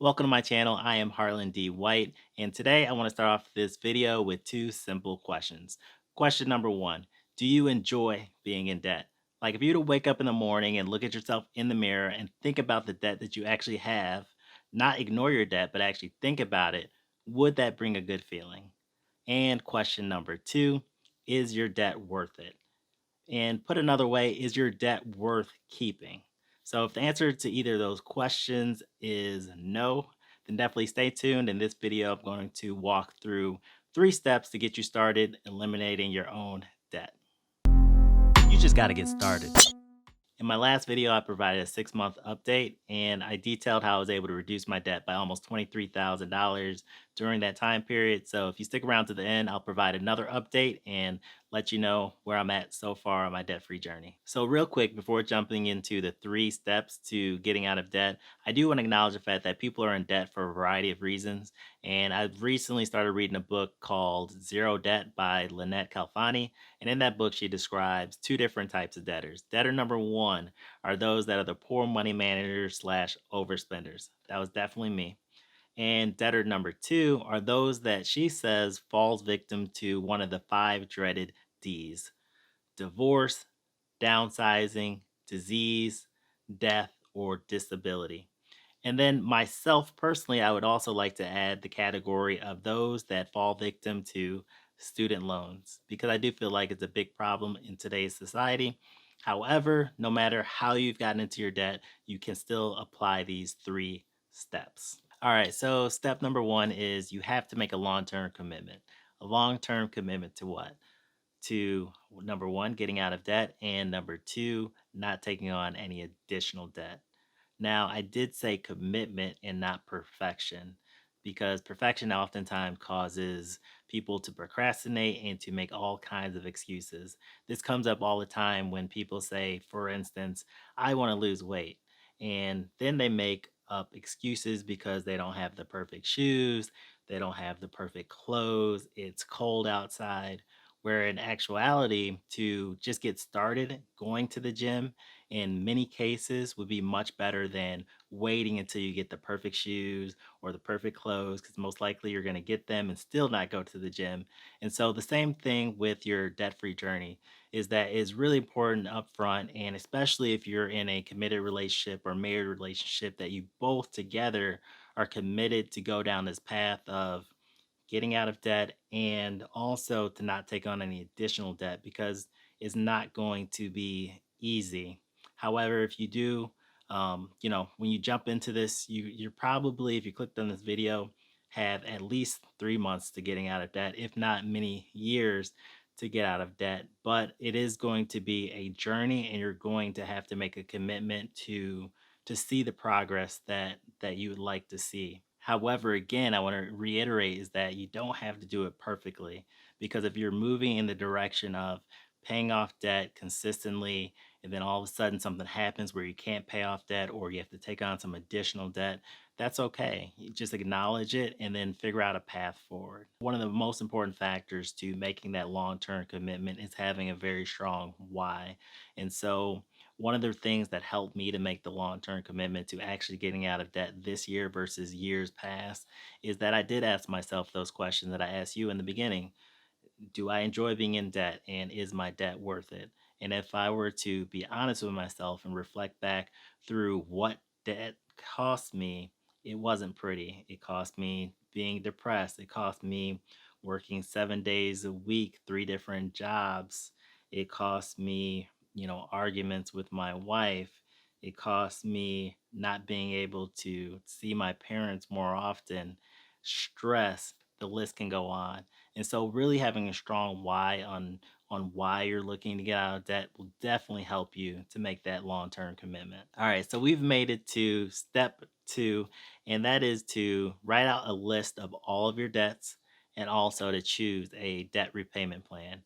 Welcome to my channel. I am Harlan D. White, and today I want to start off this video with two simple questions. Question number one: do you enjoy being in debt? Like, if you were to wake up in the morning and look at yourself in the mirror and think about the debt that you actually have, not ignore your debt, but actually think about it, would that bring a good feeling? And question number two: is your debt worth it? And put another way, is your debt worth keeping? So if the answer to either of those questions is no, then definitely stay tuned. In this video, I'm going to walk through 3 steps to get you started eliminating your own debt. You just got to get started. In my last video, I provided a 6-month update and I detailed how I was able to reduce my debt by almost $23,000 during that time period. So if you stick around to the end, I'll provide another update and let you know where I'm at so far on my debt-free journey. So real quick, before jumping into the 3 steps to getting out of debt, I do want to acknowledge the fact that people are in debt for a variety of reasons. And I've recently started reading a book called Zero Debt by Lynette Calfani. And in that book, she describes 2 different types of debtors. Debtor number one are those that are the poor money managers slash overspenders. That was definitely me. And debtor number two are those that she says falls victim to one of the 5 dreaded D's: divorce, downsizing, disease, death, or disability. And then myself personally, I would also like to add the category of those that fall victim to student loans because I do feel like it's a big problem in today's society. However, no matter how you've gotten into your debt, you can still apply these 3 steps. All right, so step number one is you have to make a long term commitment. A long term commitment to what? To number one, getting out of debt, and number two, not taking on any additional debt. Now, I did say commitment and not perfection because perfection oftentimes causes people to procrastinate and to make all kinds of excuses. This comes up all the time when people say, for instance, I want to lose weight. And then they make up excuses because they don't have the perfect shoes, they don't have the perfect clothes, it's cold outside. Where in actuality, to just get started going to the gym in many cases would be much better than waiting until you get the perfect shoes or the perfect clothes, because most likely you're going to get them and still not go to the gym. And so the same thing with your debt-free journey is that it's really important upfront, and especially if you're in a committed relationship or married relationship, that you both together are committed to go down this path of getting out of debt and also to not take on any additional debt because it's not going to be easy. However, if you do, when you jump into this, you're probably, if you clicked on this video, have at least 3 months to getting out of debt, if not many years to get out of debt. But it is going to be a journey, and you're going to have to make a commitment to see the progress that you would like to see. However, again, I want to reiterate is that you don't have to do it perfectly, because if you're moving in the direction of paying off debt consistently and then all of a sudden something happens where you can't pay off debt or you have to take on some additional debt, that's okay. You just acknowledge it and then figure out a path forward. One of the most important factors to making that long-term commitment is having a very strong why. And so one of the things that helped me to make the long-term commitment to actually getting out of debt this year versus years past is that I did ask myself those questions that I asked you in the beginning. Do I enjoy being in debt, and is my debt worth it? And if I were to be honest with myself and reflect back through what debt cost me, it wasn't pretty. It cost me being depressed. It cost me working 7 days a week, 3 different jobs. It cost me, arguments with my wife. It cost me not being able to see my parents more often, stress. The list can go on. And so really having a strong why on why you're looking to get out of debt will definitely help you to make that long-term commitment. All right, so we've made it to step 2, and that is to write out a list of all of your debts and also to choose a debt repayment plan.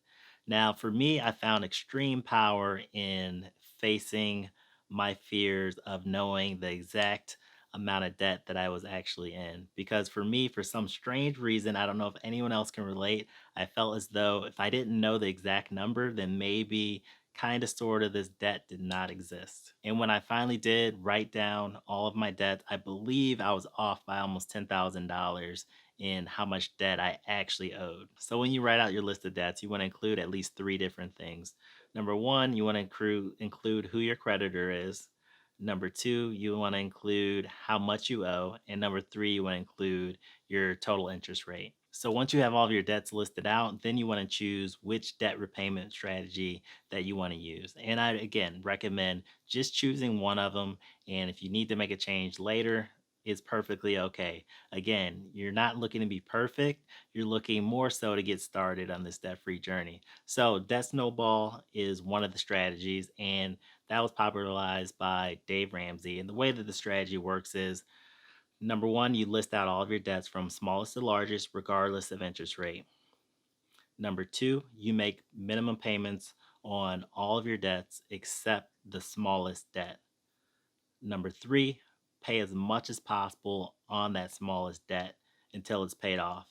Now, for me, I found extreme power in facing my fears of knowing the exact amount of debt that I was actually in. Because for me, for some strange reason, I don't know if anyone else can relate, I felt as though if I didn't know the exact number, then maybe kind of sort of this debt did not exist. And when I finally did write down all of my debts, I believe I was off by almost $10,000 in how much debt I actually owed. So when you write out your list of debts, you want to include at least three different things. Number one, you want to include who your creditor is. Number two, you want to include how much you owe. And number three, you want to include your total interest rate. So once you have all of your debts listed out, then you want to choose which debt repayment strategy that you want to use. And I, again, recommend just choosing one of them. And if you need to make a change later, it's perfectly okay. Again, you're not looking to be perfect. You're looking more so to get started on this debt-free journey. So Debt Snowball is one of the strategies, and that was popularized by Dave Ramsey. And the way that the strategy works is number one, you list out all of your debts from smallest to largest, regardless of interest rate. Number two, you make minimum payments on all of your debts except the smallest debt. Number three, pay as much as possible on that smallest debt until it's paid off.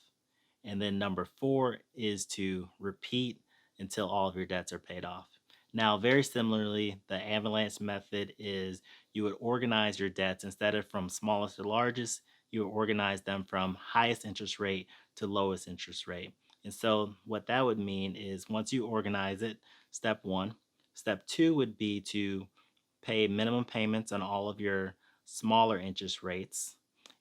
And then number four is to repeat until all of your debts are paid off. Now, very similarly, the Avalanche method is you would organize your debts instead of from smallest to largest, you would organize them from highest interest rate to lowest interest rate. And so, what that would mean is once you organize it, step one, step two would be to pay minimum payments on all of your smaller interest rates.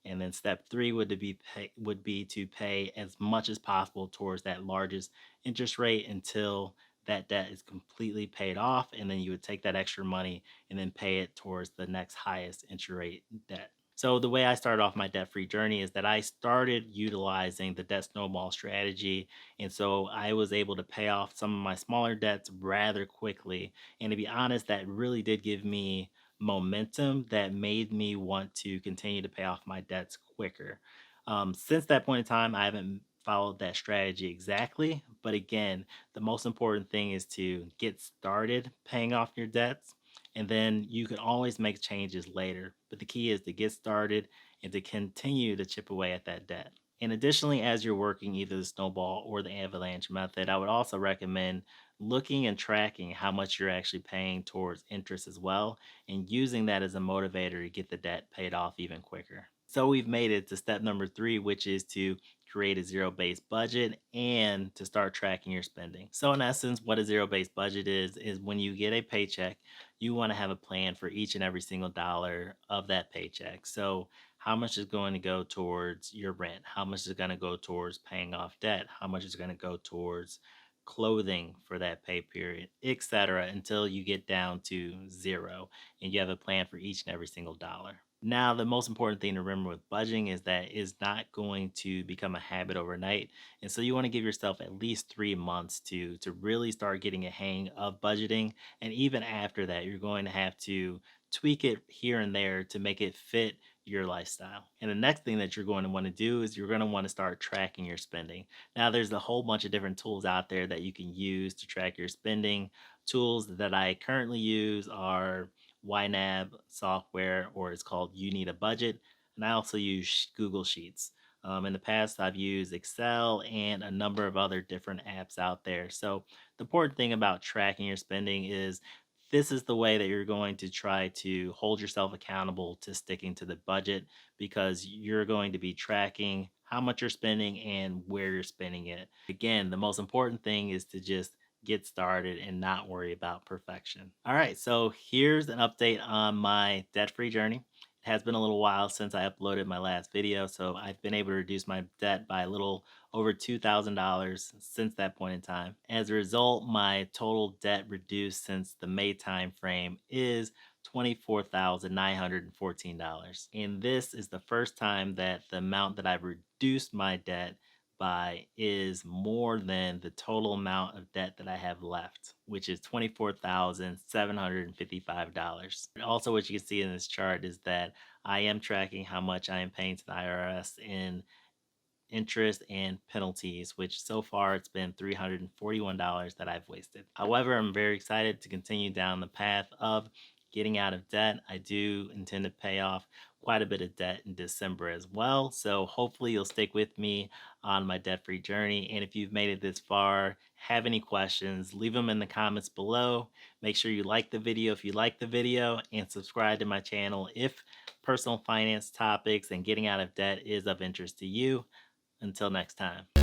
And then step three would be to pay as much as possible towards that largest interest rate until that debt is completely paid off. And then you would take that extra money and then pay it towards the next highest interest rate debt. So the way I started off my debt-free journey is that I started utilizing the debt snowball strategy. And so I was able to pay off some of my smaller debts rather quickly. And to be honest, that really did give me momentum that made me want to continue to pay off my debts quicker. Since that point in time, I haven't followed that strategy exactly. But again, the most important thing is to get started paying off your debts. And then you can always make changes later. But the key is to get started and to continue to chip away at that debt. And additionally, as you're working either the snowball or the avalanche method, I would also recommend looking and tracking how much you're actually paying towards interest as well, and using that as a motivator to get the debt paid off even quicker. So we've made it to step number three, which is to create a zero-based budget and to start tracking your spending. So in essence, what a zero-based budget is when you get a paycheck, you want to have a plan for each and every single dollar of that paycheck. So how much is going to go towards your rent? How much is going to go towards paying off debt? How much is going to go towards clothing for that pay period, etc., until you get down to zero and you have a plan for each and every single dollar. Now, the most important thing to remember with budgeting is that it's not going to become a habit overnight. And so you want to give yourself at least 3 months to really start getting a hang of budgeting. And even after that, you're going to have to tweak it here and there to make it fit your lifestyle. And the next thing that you're going to want to do is you're going to want to start tracking your spending. Now, there's a whole bunch of different tools out there that you can use to track your spending. Tools that I currently use are YNAB software, or it's called You Need a Budget. And I also use Google Sheets. In the past, I've used Excel and a number of other different apps out there. So, the important thing about tracking your spending is this is the way that you're going to try to hold yourself accountable to sticking to the budget, because you're going to be tracking how much you're spending and where you're spending it. Again, the most important thing is to just get started and not worry about perfection. All right, so here's an update on my debt free journey. It has been a little while since I uploaded my last video, so I've been able to reduce my debt by a little over $2,000 since that point in time. As a result, my total debt reduced since the May time frame is $24,914. And this is the first time that the amount that I've reduced my debt by is more than the total amount of debt that I have left, which is $24,755. Also, what you can see in this chart is that I am tracking how much I am paying to the IRS in interest and penalties, which so far it's been $341 that I've wasted. However, I'm very excited to continue down the path of getting out of debt. I do intend to pay off quite a bit of debt in December as well. So hopefully you'll stick with me on my debt free journey. And if you've made it this far, have any questions, leave them in the comments below. Make sure you like the video if you like the video, and subscribe to my channel if personal finance topics and getting out of debt is of interest to you. Until next time.